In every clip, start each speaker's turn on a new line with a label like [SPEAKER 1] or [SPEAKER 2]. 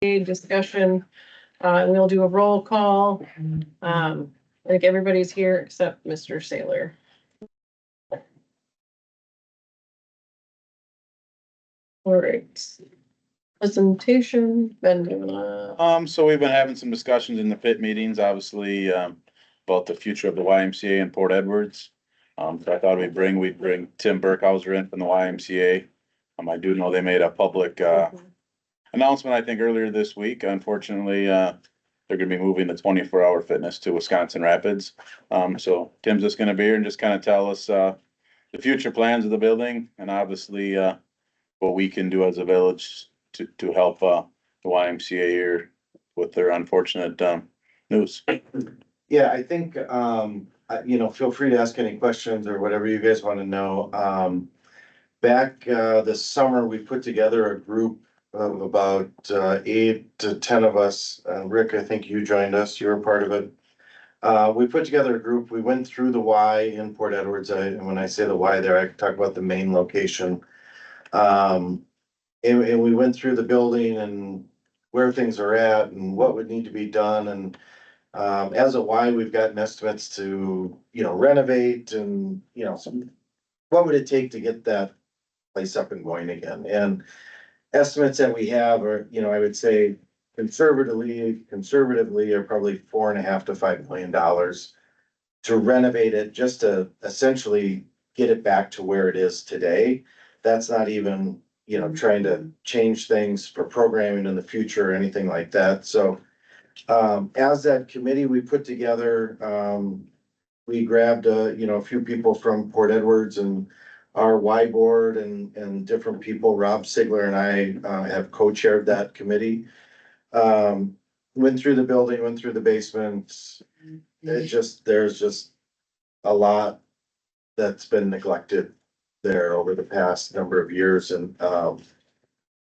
[SPEAKER 1] discussion. We'll do a roll call. I think everybody's here except Mr. Saylor. All right. Presentation, Ben, do you wanna?
[SPEAKER 2] So we've been having some discussions in the pit meetings, obviously, about the future of the YMCA in Port Edwards. So I thought we'd bring Tim Burkhauser in from the YMCA. I do know they made a public, announcement, I think, earlier this week. Unfortunately, they're gonna be moving the 24-hour fitness to Wisconsin Rapids. So Tim's just gonna be here and just kind of tell us, the future plans of the building and obviously, what we can do as a village to help, the YMCA here with their unfortunate, news.
[SPEAKER 3] Yeah, I think, feel free to ask any questions or whatever you guys want to know. Back, this summer, we put together a group of about, 8 to 10 of us. Rick, I think you joined us, you were part of it. We put together a group, we went through the Y in Port Edwards. And when I say the Y there, I talk about the main location. And we went through the building and where things are at and what would need to be done. And as a Y, we've gotten estimates to, renovate and, what would it take to get that place up and going again? And estimates that we have are, I would say conservatively are probably $4.5 to $5 million to renovate it, just to essentially get it back to where it is today. That's not even, trying to change things for programming in the future or anything like that. So as that committee we put together, we grabbed, a few people from Port Edwards and our Y board and different people. Rob Sigler and I have co-chaired that committee. Went through the building, went through the basement. There's just a lot that's been neglected there over the past number of years. And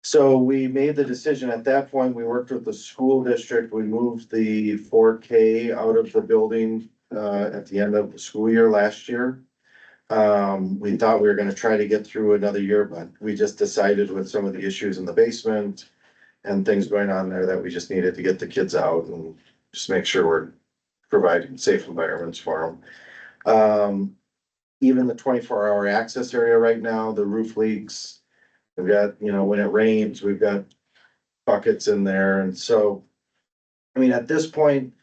[SPEAKER 3] so we made the decision at that point. We worked with the school district. We moved the 4K out of the building at the end of the school year last year. We thought we were gonna try to get through another year, but we just decided with some of the issues in the basement and things going on there that we just needed to get the kids out and just make sure we're providing safe environments for them. Even the 24-hour access area right now, the roof leaks. We've got, when it rains, we've got buckets in there. And so, at this point,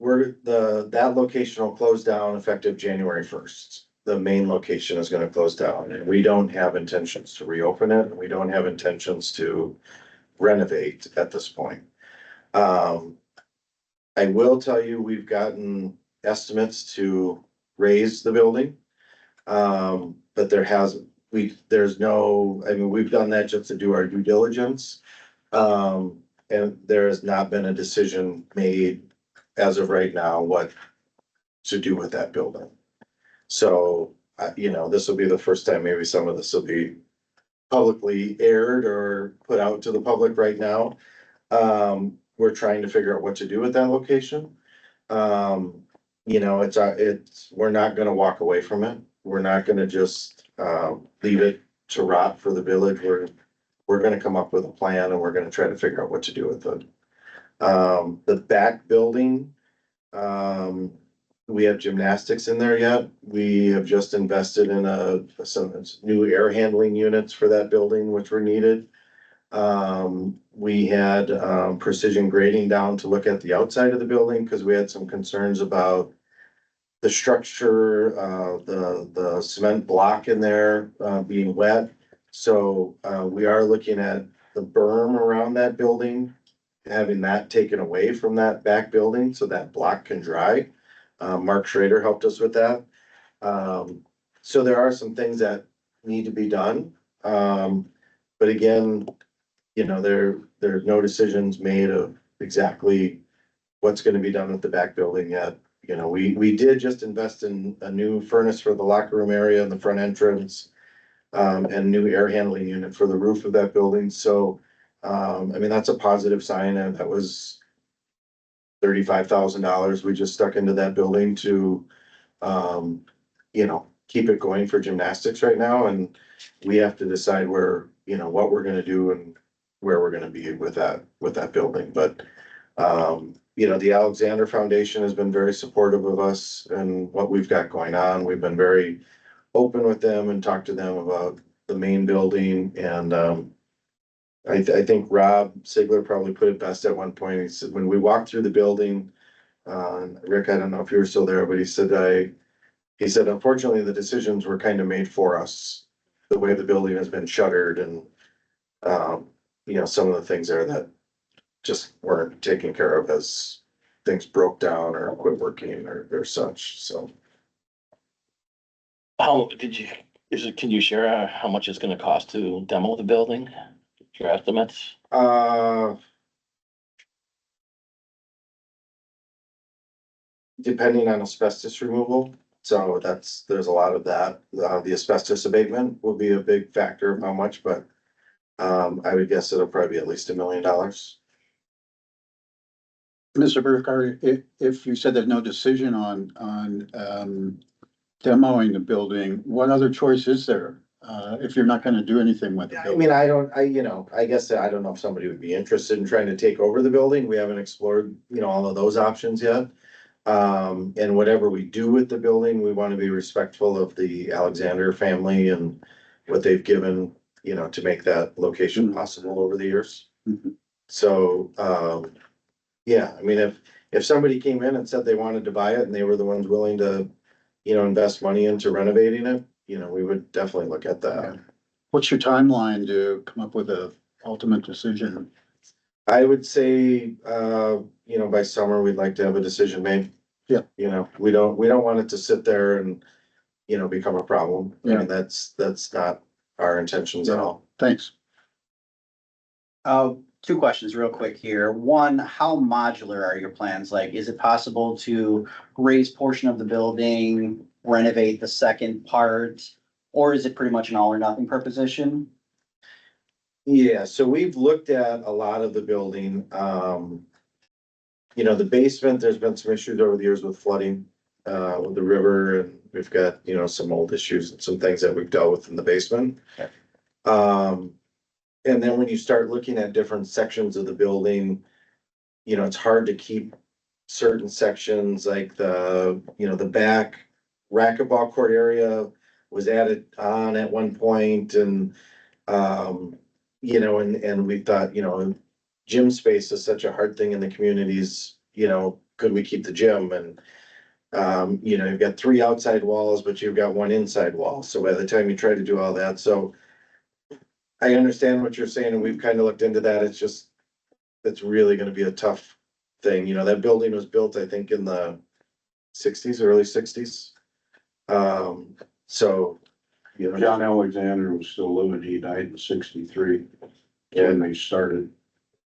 [SPEAKER 3] that location will close down effective January 1st. The main location is gonna close down, and we don't have intentions to reopen it, and we don't have intentions to renovate at this point. I will tell you, we've gotten estimates to raise the building. But we've done that just to do our due diligence. And there has not been a decision made as of right now, what to do with that building. So, this will be the first time maybe some of this will be publicly aired or put out to the public right now. We're trying to figure out what to do with that location. We're not gonna walk away from it. We're not gonna just leave it to rot for the village. We're gonna come up with a plan and we're gonna try to figure out what to do with it. The back building, we have gymnastics in there yet. We have just invested in some new air handling units for that building, which were needed. We had precision grading down to look at the outside of the building because we had some concerns about the structure, the cement block in there being wet. So we are looking at the berm around that building, having that taken away from that back building so that block can dry. Mark Schrader helped us with that. So there are some things that need to be done. But again, there's no decisions made of exactly what's gonna be done with the back building yet. We did just invest in a new furnace for the locker room area in the front entrance, and new air handling unit for the roof of that building. So, that's a positive sign, and that was $35,000 we just stuck into that building to, keep it going for gymnastics right now. And we have to decide what we're gonna do and where we're gonna be with that building, but, you know, the Alexander Foundation has been very supportive of us and what we've got going on. We've been very open with them and talked to them about the main building and, I think Rob Sigler probably put it best at one point. He said, when we walked through the building, Rick, I don't know if you were still there, but he said, unfortunately, the decisions were kind of made for us. The way the building has been shuttered and, you know, some of the things there that just weren't taken care of as things broke down or quit working or such, so.
[SPEAKER 4] How did you, can you share how much it's gonna cost to demo the building? Your estimates?
[SPEAKER 3] Depending on asbestos removal, so there's a lot of that. The asbestos abatement will be a big factor of how much, but I would guess it'll probably be at least $1 million.
[SPEAKER 5] Mr. Burkhardt, if you said there's no decision on, demoing the building, what other choice is there? If you're not gonna do anything with the
[SPEAKER 3] I
[SPEAKER 5] building?
[SPEAKER 3] mean, I guess I don't know if somebody would be interested in trying to take over the building. We haven't explored, all of those options yet. And whatever we do with the building, we want to be respectful of the Alexander family and what they've given, to make that location possible over the years.
[SPEAKER 5] Mhm.
[SPEAKER 3] So, yeah, I mean, if somebody came in and said they wanted to buy it and they were the ones willing to, invest money into renovating it, we would definitely look at that.
[SPEAKER 5] What's your timeline to come up with a ultimate decision?
[SPEAKER 3] I would say, by summer, we'd like to have a decision made.
[SPEAKER 5] Yeah.
[SPEAKER 3] We don't want it to sit there and, become a problem. I
[SPEAKER 5] Yeah.
[SPEAKER 3] mean, that's not our intentions at all.
[SPEAKER 5] Thanks.
[SPEAKER 6] Two questions real quick here. One, how modular are your plans? Like, is it possible to raise portion of the building, renovate the second part? Or is it pretty much an all or nothing proposition?
[SPEAKER 3] Yeah, so we've looked at a lot of the building, the basement, there's been some issues over the years with flooding, with the river, and we've got, some old issues and some things that we've dealt with in the basement.
[SPEAKER 6] Okay.
[SPEAKER 3] And then when you start looking at different sections of the building, it's hard to keep certain sections like the back racquetball court area was added on at one point and, and we thought, gym space is such a hard thing in the communities, could we keep the gym? And, you've got 3 outside walls, but you've got 1 inside wall. So by the time you try to do all that, so I understand what you're saying, and we've kind of looked into that. It's really gonna be a tough thing. That building was built, I think, in the sixties, early sixties. So,
[SPEAKER 7] John Alexander was still living, he died in 63 when they started.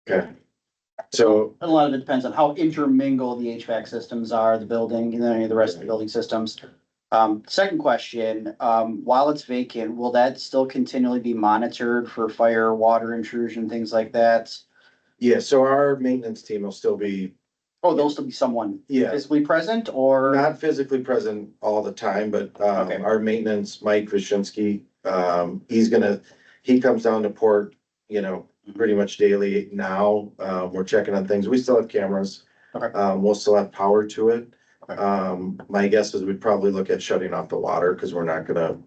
[SPEAKER 3] okay. So,
[SPEAKER 6] A lot of it depends on how intermingled the HVAC systems are, the building, and then the rest of the building systems. Second question, while it's vacant, will that still continually be monitored for fire, water intrusion, things like that?
[SPEAKER 3] yeah, so our maintenance team will still be,
[SPEAKER 6] Oh, there'll still be someone
[SPEAKER 3] yeah,
[SPEAKER 6] physically present or?
[SPEAKER 3] not physically present all the time, but,
[SPEAKER 6] Okay.
[SPEAKER 3] our maintenance, Mike Wyszynski, he comes down to Port, pretty much daily now. We're checking on things. We still have cameras.
[SPEAKER 6] Okay.
[SPEAKER 3] We'll still have power to it.
[SPEAKER 6] Okay.
[SPEAKER 3] My guess is we'd probably look at shutting off the water, cause we're not gonna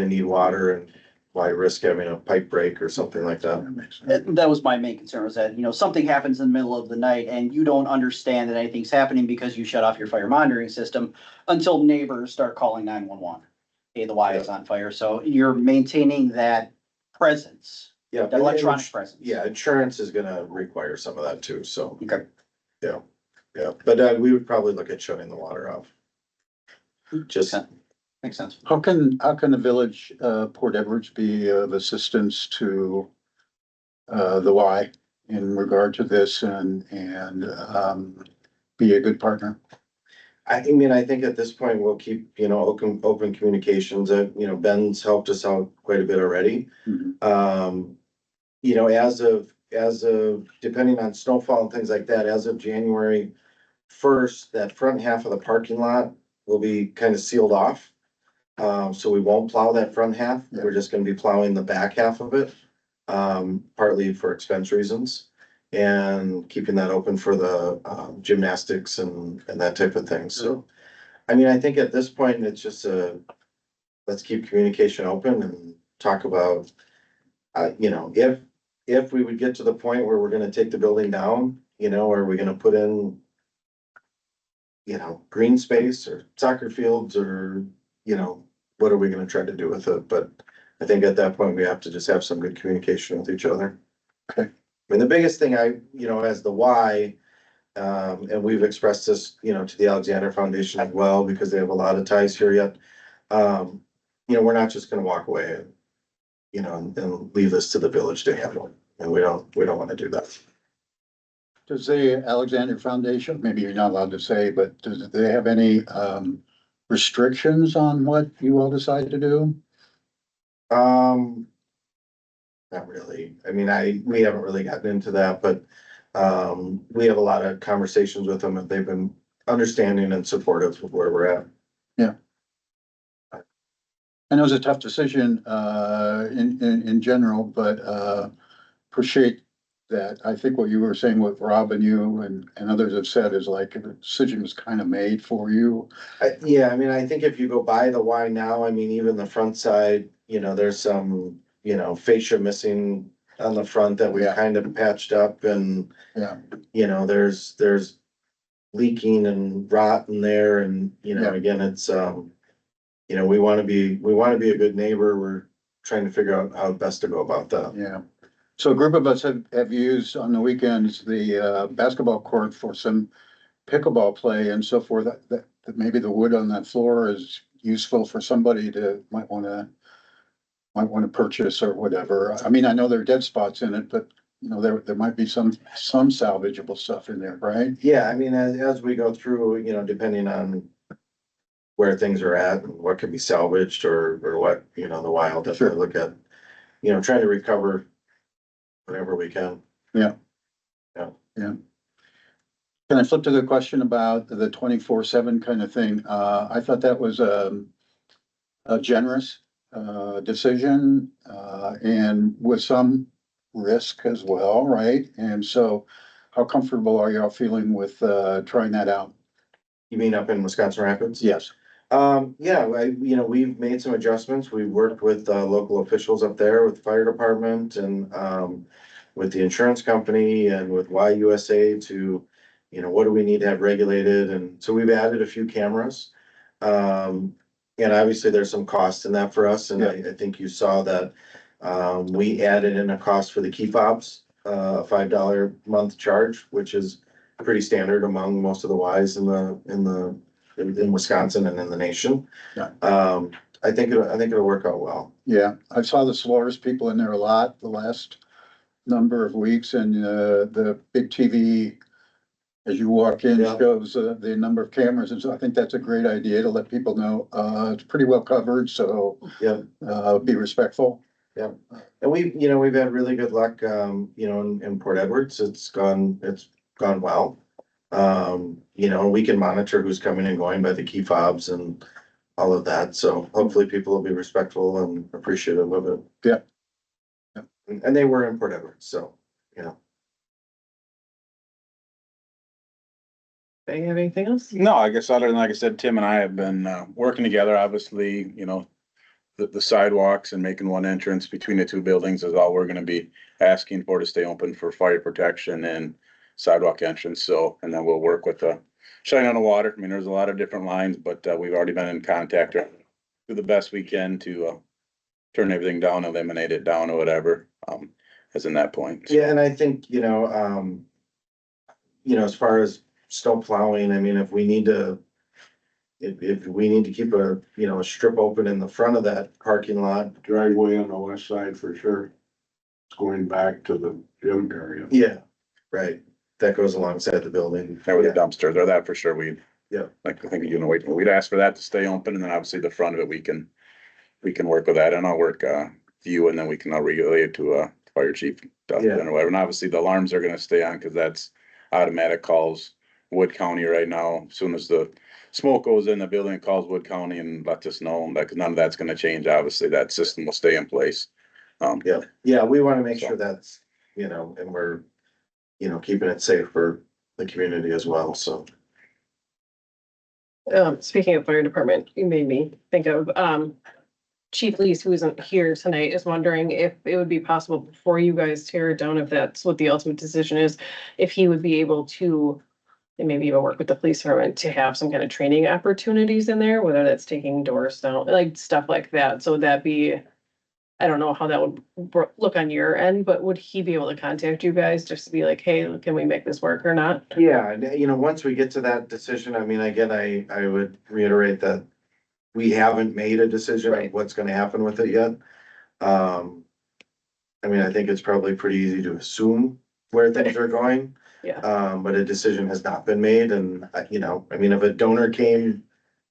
[SPEAKER 3] need water, and why risk having a pipe break or something like that.
[SPEAKER 5] That makes sense.
[SPEAKER 6] That was my main concern, was that, something happens in the middle of the night and you don't understand that anything's happening because you shut off your fire monitoring system until neighbors start calling 911. Hey, the Y is on fire, so you're maintaining that presence,
[SPEAKER 3] Yeah.
[SPEAKER 6] that electronic presence.
[SPEAKER 3] Yeah, insurance is gonna require some of that too, so,
[SPEAKER 6] Okay.
[SPEAKER 3] yeah, but, we would probably look at shutting the water off. Just,
[SPEAKER 6] Okay. Makes sense.
[SPEAKER 5] How can the village, Port Edwards be of assistance to, the Y in regard to this and, be a good partner?
[SPEAKER 3] I mean, I think at this point, we'll keep, open communications. Ben's helped us out quite a bit already.
[SPEAKER 5] Mhm.
[SPEAKER 3] As of, depending on snowfall and things like that, as of January 1st, that front half of the parking lot will be kind of sealed off. So we won't plow that front half.
[SPEAKER 5] Yeah.
[SPEAKER 3] We're just gonna be plowing the back half of it. partly for expense reasons. And keeping that open for the gymnastics and that type of thing, so. I mean, I think at this point, it's just let's keep communication open and talk about, you know, if we would get to the point where we're gonna take the building down, you know, are we gonna put in, you know, green space or soccer fields or, you know, what are we gonna try to do with it? But I think at that point, we have to just have some good communication with each other.
[SPEAKER 5] Okay.
[SPEAKER 3] I mean, the biggest thing you know, as the why, and we've expressed this, you know, to the Alexander Foundation as well, because they have a lot of ties here yet. You know, we're not just gonna walk away and, you know, and leave this to the village to handle. And we don't wanna do that.
[SPEAKER 5] Does the Alexander Foundation, maybe you're not allowed to say, but does they have any restrictions on what you all decide to do?
[SPEAKER 3] Not really. I mean, we haven't really gotten into that, but, we have a lot of conversations with them and they've been understanding and supportive of where we're at.
[SPEAKER 5] I know it's a tough decision in general, but appreciate that. I think what you were saying with Rob and you and others have said is like the decision was kind of made for you.
[SPEAKER 3] Yeah, I mean, I think if you go by the Y now, I mean, even the front side, you know, there's some, you know, fascia missing on the front that we
[SPEAKER 5] Yeah.
[SPEAKER 3] kind of patched up and,
[SPEAKER 5] Yeah,
[SPEAKER 3] you know, there's leaking and rot in there and, you know,
[SPEAKER 5] Yeah.
[SPEAKER 3] again, it's, you know, we wanna be a good neighbor. We're trying to figure out how best to go about that.
[SPEAKER 5] yeah. So a group of us have used on the weekends the basketball court for some pickleball play and so forth. That maybe the wood on that floor is useful for somebody to might wanna purchase or whatever. I mean, I know there are dead spots in it, but you know, there might be some salvageable stuff in there, right?
[SPEAKER 3] Yeah, I mean, as we go through, you know, depending on where things are at and what can be salvaged or what, you know, the wild definitely look at, you know, trying to recover whatever we can.
[SPEAKER 5] Yeah.
[SPEAKER 3] Yeah.
[SPEAKER 5] Yeah. Can I flip to the question about the 24/7 kind of thing? I thought that was a generous decision and with some risk as well, right? And so how comfortable are y'all feeling with trying that out?
[SPEAKER 3] You mean up in Wisconsin Rapids?
[SPEAKER 5] Yes.
[SPEAKER 3] Yeah, you know, we've made some adjustments. We've worked with, local officials up there, with the fire department and, with the insurance company and with YUSA to, you know, what do we need to have regulated? And so we've added a few cameras. And obviously there's some cost in that for us. And I think you saw that, we added in a cost for the key fobs, $5 month charge, which is pretty standard among most of the Ys in Wisconsin and in the nation.
[SPEAKER 5] Yeah.
[SPEAKER 3] I think it'll work out well.
[SPEAKER 5] Yeah, I saw the Solaris people in there a lot the last number of weeks and the big TV as you walk in
[SPEAKER 3] Yeah.
[SPEAKER 5] shows the number of cameras. And so I think that's a great idea to let people know. It's pretty well covered, so
[SPEAKER 3] Yeah.
[SPEAKER 5] Be respectful.
[SPEAKER 3] And you know, we've had really good luck, you know, in Port Edwards. It's gone well. You know, we can monitor who's coming and going by the key fobs and all of that. So hopefully people will be respectful and appreciative of it.
[SPEAKER 5] Yeah.
[SPEAKER 3] And they were in Port Edwards, so, you know.
[SPEAKER 1] Do you have anything else?
[SPEAKER 2] No, I guess other than, like I said, Tim and I have been, working together, obviously, you know, the sidewalks and making one entrance between the two buildings is all we're gonna be asking for to stay open for fire protection and sidewalk entrance. So, and then we'll work with the shine on the water. I mean, there's a lot of different lines, but, we've already been in contact or do the best we can to, turn everything down, eliminate it down or whatever, as in that point.
[SPEAKER 3] Yeah, and I think, you know, as far as snow plowing, I mean, if we need to keep a, you know, a strip open in the front of that parking lot.
[SPEAKER 7] Driveway on the west side for sure. It's going back to the gym area.
[SPEAKER 3] Yeah, right. That goes alongside the building.
[SPEAKER 2] There with the dumpsters or that for sure.
[SPEAKER 3] Yeah.
[SPEAKER 2] Like, I think, you know, we'd ask for that to stay open and then obviously the front of it, we can work with that and I'll work, you and then I'll relay it to, fire chief.
[SPEAKER 3] Yeah.
[SPEAKER 2] And whatever. And obviously the alarms are gonna stay on because that's automatic calls Wood County right now. As soon as the smoke goes in the building, it calls Wood County and lets us know that, cause none of that's gonna change. Obviously that system will stay in place.
[SPEAKER 3] Yeah, we wanna make sure that's, you know, and we're, you know, keeping it safe for the community as well, so.
[SPEAKER 1] Speaking of fire department, you made me think of, Chief Lees, who isn't here tonight, is wondering if it would be possible before you guys tear it down, if that's what the ultimate decision is, if he would be able to, and maybe even work with the police department to have some kind of training opportunities in there, whether that's taking doors down, like stuff like that. So would that be, I don't know how that would look on your end, but would he be able to contact you guys just to be like, hey, can we make this work or not?
[SPEAKER 3] Yeah, and you know, once we get to that decision, I mean, again, I would reiterate that we haven't made a decision of
[SPEAKER 1] Right.
[SPEAKER 3] what's gonna happen with it yet. I mean, I think it's probably pretty easy to assume where things are going.
[SPEAKER 1] Yeah.
[SPEAKER 3] But a decision has not been made and, you know, I mean, if a donor came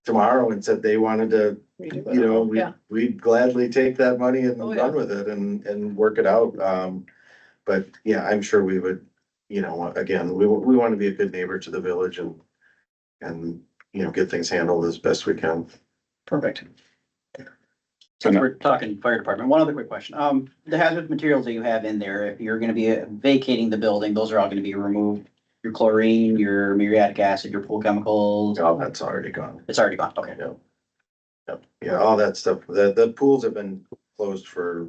[SPEAKER 3] tomorrow and said they wanted to,
[SPEAKER 1] Redo
[SPEAKER 3] you
[SPEAKER 1] it
[SPEAKER 3] know,
[SPEAKER 1] all. Yeah,
[SPEAKER 3] we'd gladly take that money and
[SPEAKER 1] Oh, yeah.
[SPEAKER 3] run with it and work it out. But yeah, I'm sure we would, you know, again, we want to be a good neighbor to the village and, you know, get things handled as best we can.
[SPEAKER 1] perfect.
[SPEAKER 6] Since we're talking fire department, one other quick question. The hazardous materials that you have in there, if you're gonna be vacating the building, those are all gonna be removed. Your chlorine, your muriatic acid, your pool chemicals,
[SPEAKER 3] All that's already gone.
[SPEAKER 6] it's already gone, okay.
[SPEAKER 3] Yep. Yep. Yeah, all that stuff. The pools have been closed for,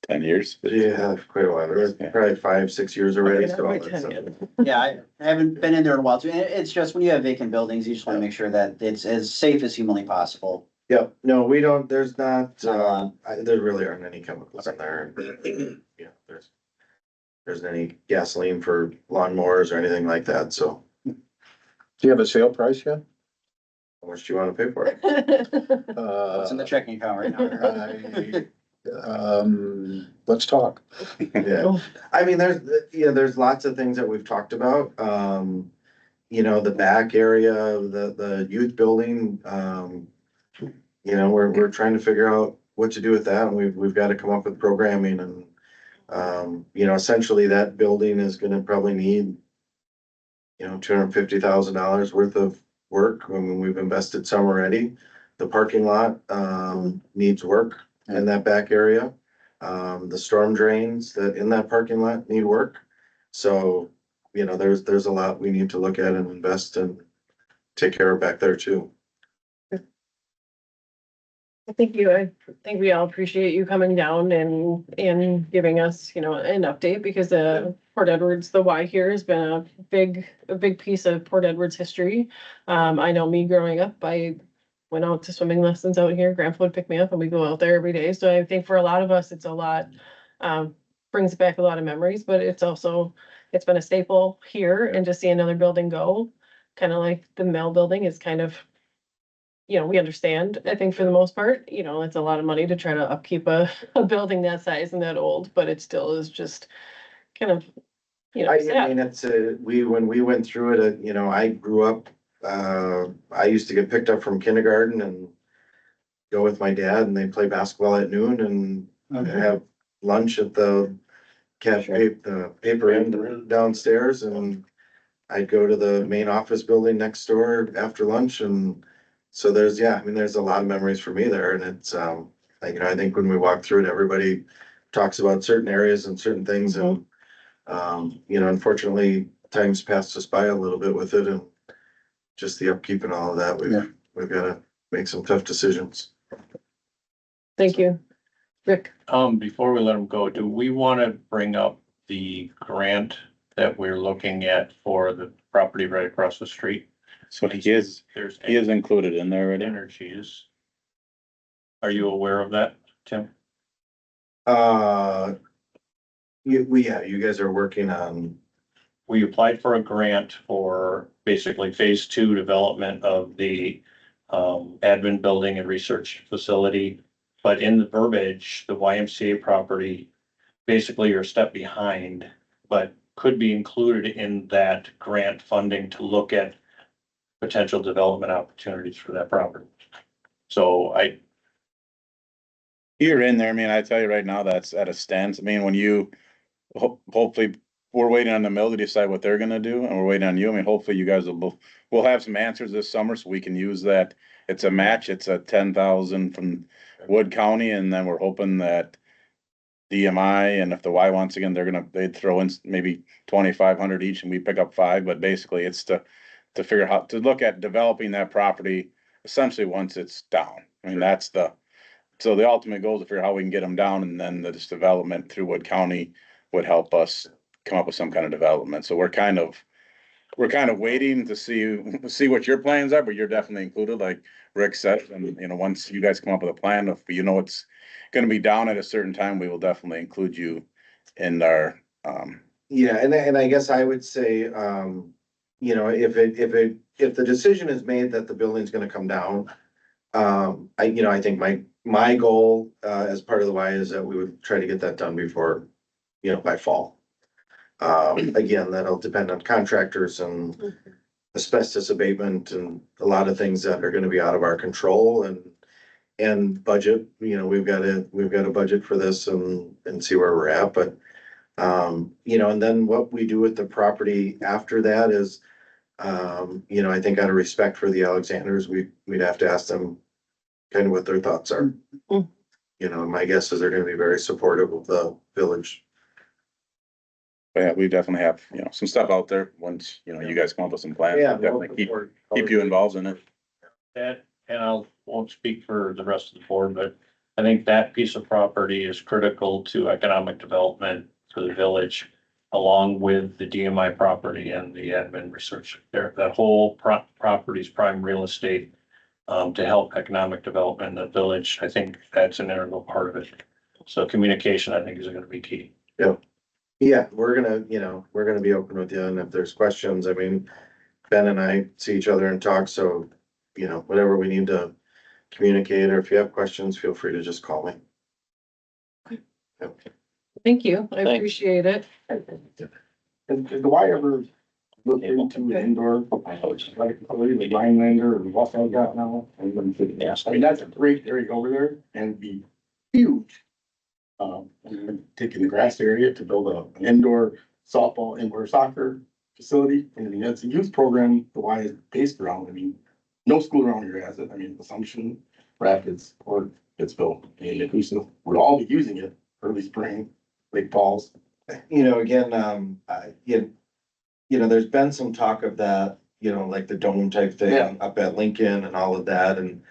[SPEAKER 2] 10 years.
[SPEAKER 3] yeah, quite a while. It was probably 5, 6 years already. So all that stuff.
[SPEAKER 6] Yeah, I haven't been in there in a while too. And it's just when you have vacant buildings, you just wanna make sure that it's as safe as humanly possible.
[SPEAKER 3] Yep, no, we don't, there's not,
[SPEAKER 6] Not a lot.
[SPEAKER 3] there really aren't any chemicals in there. Yeah, there's any gasoline for lawnmowers or anything like that, so
[SPEAKER 5] Do you have a sale price yet?
[SPEAKER 3] how much do you wanna pay for it?
[SPEAKER 6] What's in the checking account right now?
[SPEAKER 5] Let's talk.
[SPEAKER 3] Yeah, I mean, there's lots of things that we've talked about, you know, the back area of the youth building, you know, we're trying to figure out what to do with that, and we've got to come up with programming and, you know, essentially that building is gonna probably need, you know, $250,000 worth of work. I mean, we've invested some already. The parking lot, needs work in that back area. The storm drains that in that parking lot need work. So, you know, there's a lot we need to look at and invest and take care of back there too.
[SPEAKER 1] Thank you. I think we all appreciate you coming down and giving us, you know, an update because Port Edwards, the Y here has been a big piece of Port Edwards history. I know me growing up, I went out to swimming lessons out here. Grandpa would pick me up and we go out there every day. So I think for a lot of us, it's a lot, brings back a lot of memories, but it's been a staple here and to see another building go, kind of like the Mill building is kind of, you know, we understand, I think for the most part, you know, it's a lot of money to try to upkeep a building that size and that old, but it still is just kind of, you know,
[SPEAKER 3] I
[SPEAKER 1] sad.
[SPEAKER 3] mean, it's when we went through it, you know, I grew up, I used to get picked up from kindergarten and go with my dad and they play basketball at noon and have lunch at the cafe, the paper inn downstairs and I'd go to the main office building next door after lunch and so there's a lot of memories for me there and it's, like, you know, I think when we walk through it, everybody talks about certain areas and certain things and, you know, unfortunately, time's passed us by a little bit with it and just the upkeep and all of that, we've gotta make some tough decisions.
[SPEAKER 1] Thank you. Rick,
[SPEAKER 8] Before we let them go, do we wanna bring up the grant that we're looking at for the property right across the street?
[SPEAKER 2] So he is included in there already.
[SPEAKER 8] Energies. Are you aware of that, Tim?
[SPEAKER 3] You guys are working on,
[SPEAKER 8] We applied for a grant for basically phase 2 development of the admin building and research facility. But in the verbiage, the YMCA property, basically you're a step behind, but could be included in that grant funding to look at potential development opportunities for that property. So
[SPEAKER 2] You're in there. I mean, I tell you right now, that's at a stance. I mean, when you, hopefully, we're waiting on the mill to decide what they're gonna do and we're waiting on you. I mean, hopefully you guys we'll have some answers this summer so we can use that it's a match. It's a 10,000 from Wood County, and then we're hoping that DMI, and if the Y wants again, they'd throw in maybe 2,500 each and we pick up 5, but basically it's to figure out, to look at developing that property essentially once it's down. I mean, so the ultimate goal is to figure out how we can get them down, and then this development through Wood County would help us come up with some kind of development. So we're kind of waiting to see what your plans are, but you're definitely included, like Rick said. And, you know, once you guys come up with a plan, if you know it's gonna be down at a certain time, we will definitely include you in our,
[SPEAKER 3] Yeah, and I guess I would say, you know, if the decision is made that the building's gonna come down, I think my goal, as part of the Y is that we would try to get that done before, by fall. Again, that'll depend on contractors and asbestos abatement and a lot of things that are gonna be out of our control and budget, we've got a budget for this and see where we're at, but and then what we do with the property after that is, I think out of respect for the Alexanders, we'd have to ask them kind of what their thoughts are. My guess is they're gonna be very supportive of the village.
[SPEAKER 2] but yeah, we definitely have, some stuff out there. Once, you guys come up with some plans, we'll definitely keep you involved in it.
[SPEAKER 8] That, and I won't speak for the rest of the board, but I think that piece of property is critical to economic development for the village, along with the DMI property and the admin research there. That whole property is prime real estate to help economic development in the village. I think that's an integral part of it. So communication, I think, is gonna be key.
[SPEAKER 3] Yeah, we're gonna be open with you, and if there's questions, I mean, Ben and I see each other and talk, so, whatever we need to communicate, or if you have questions, feel free to just call me.
[SPEAKER 1] Thank you. I
[SPEAKER 4] Thanks.
[SPEAKER 1] appreciate it.
[SPEAKER 9] Did the Y ever look into an indoor, like Rhinelander or what I got now?
[SPEAKER 4] Yeah.
[SPEAKER 9] I mean, that's a great area over there and be huge. And taking the grass area to build an indoor softball, indoor soccer facility. I mean, that's a youth program, the Y is based around. I mean, no school around here has it. I mean, Assumption, Rapids, or Pittsville, and Inclusive would all be using it early spring, late falls.
[SPEAKER 3] Again, there's been some talk of that, like the dome type
[SPEAKER 9] Yeah.
[SPEAKER 3] thing up at Lincoln and all of that, and,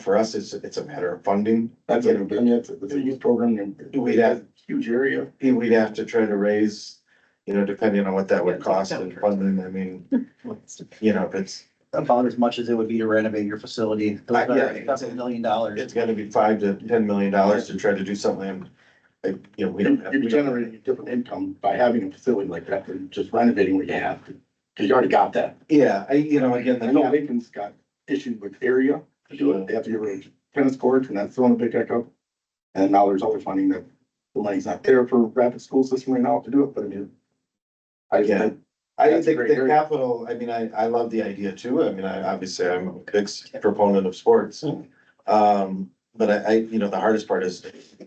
[SPEAKER 3] for us, it's a matter of funding.
[SPEAKER 9] That's it. I mean, it's a youth program and
[SPEAKER 3] We'd have,
[SPEAKER 9] huge area.
[SPEAKER 3] we'd have to try to raise, depending on what that would
[SPEAKER 1] Yeah,
[SPEAKER 3] cost
[SPEAKER 1] talk
[SPEAKER 3] and
[SPEAKER 1] down
[SPEAKER 3] funding, I mean, if it's,
[SPEAKER 6] About as much as it would be to renovate your facility. Those are $7 million.
[SPEAKER 3] it's gonna be $5 to $10 million to try to do something. Like, we don't have.
[SPEAKER 9] You'd be generating a different income by having a facility like that than just renovating what you have. Cause you already got that.
[SPEAKER 3] Yeah, again,
[SPEAKER 9] I know Lincoln's got issues with area to do it. They have to get rid of tennis courts and that's throwing a big hiccup. And now there's other funding that the money's not there for rapid school system right now to do it, but I mean.
[SPEAKER 3] Yeah. I
[SPEAKER 9] That's a
[SPEAKER 3] think
[SPEAKER 9] great
[SPEAKER 3] the
[SPEAKER 9] area.
[SPEAKER 3] capital, I mean, I love the idea too. I mean, obviously I'm a big proponent of sports. But the hardest part is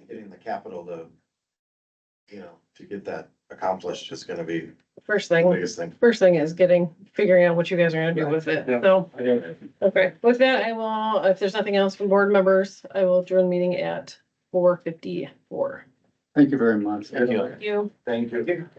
[SPEAKER 3] getting the capital to get that accomplished is gonna be
[SPEAKER 1] First
[SPEAKER 3] the
[SPEAKER 1] thing,
[SPEAKER 3] biggest thing.
[SPEAKER 1] is figuring out what you guys are gonna do with it.
[SPEAKER 9] Yeah.
[SPEAKER 1] So, okay, with that, if there's nothing else from board members, I will adjourn the meeting at 4:54.
[SPEAKER 5] Thank you very much.
[SPEAKER 1] Thank you.
[SPEAKER 3] Thank you.